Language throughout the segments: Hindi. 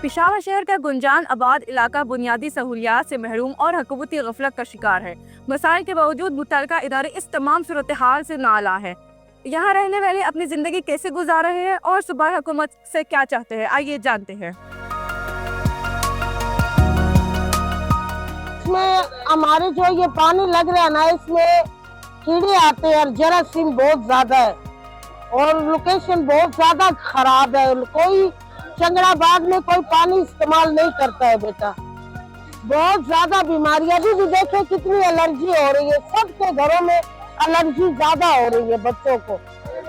पेशावर शहर का गुंजान आबाद इलाका बुनियादी सहूलियात से महरूम और हुकूमती गफलत का शिकार है। मसाइल के बावजूद मुतल्लिका इदारे इस तमाम सूरत हाल से नाला है। यहाँ रहने वाले अपनी ज़िंदगी कैसे गुजार रहे हैं और सूबाई हुकूमत से क्या चाहते हैं, आइए जानते हैं। इसमें हमारे जो ये पानी लग रहा है ना, इसमें कीड़े आते हैं और जरासीम बहुत ज्यादा है और लोकेशन बहुत ज्यादा खराब है। कोई चंगड़ाबाद में कोई पानी इस्तेमाल नहीं करता है बेटा। बहुत ज्यादा बीमारियां भी देखे कितनी एलर्जी हो रही है, सबके घरों में एलर्जी ज्यादा हो रही है। बच्चों को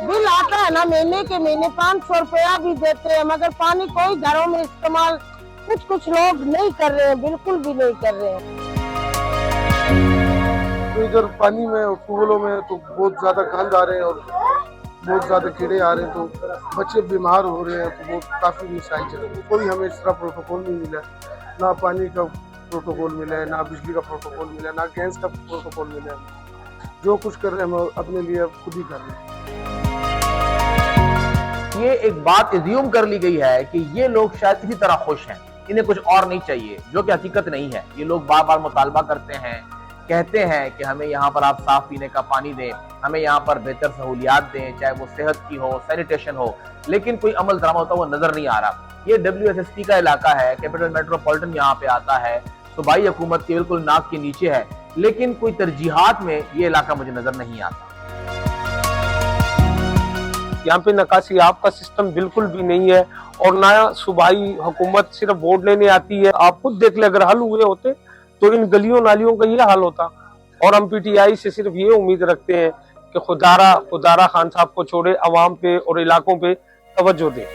बिल आता है ना महीने के महीने 500 रुपया भी देते हैं, मगर पानी कोई घरों में इस्तेमाल कुछ लोग नहीं कर रहे हैं, बिल्कुल भी नहीं कर रहे हैं। तो इधर पानी में और ट्यूबवेलों में तो बहुत ज्यादा गंद आ रहे हैं और बहुत ज्यादा कीड़े आ रहे हैं, तो बच्चे बीमार हो रहे हैं। तो वो काफी मिसाइल चल रही है। कोई हमें इस तरह प्रोटोकॉल नहीं मिला, ना पानी का प्रोटोकॉल मिला है, ना बिजली का प्रोटोकॉल मिला, ना गैस का प्रोटोकॉल मिला है। जो कुछ कर रहे हैं हम अपने लिए खुद ही कर रहे हैं। ये एक बात एज्यूम कर ली गई है कि ये लोग शायद इसी तरह खुश हैं, इन्हें कुछ और नहीं चाहिए, जो कि हकीकत नहीं है। ये लोग बार बार मुतालबा करते हैं, कहते हैं कि हमें यहाँ पर आप साफ पीने का पानी दें, हमें यहाँ पर बेहतर सहूलियात दें, चाहे वो सेहत की हो, सैनिटेशन हो, लेकिन कोई अमल दरामद होता वो नजर नहीं आ रहा। ये WSSP का इलाका है, कैपिटल मेट्रोपॉलिटन यहाँ पे आता है, सूबाई हुकूमत के बिल्कुल नाक के नीचे है, लेकिन कोई तरजीहात में ये इलाका मुझे नजर नहीं आता। यहाँ पे निकासी आब का सिस्टम बिल्कुल भी नहीं है और ना सूबाई हुकूमत सिर्फ वोट लेने आती है। आप खुद देख ले, अगर हल हुए होते तो इन गलियों नालियों का ये हाल होता। और हम PTI से सिर्फ ये उम्मीद रखते हैं कि खुदारा खान साहब को छोड़े, अवाम पे और इलाकों पे तवज्जो दे।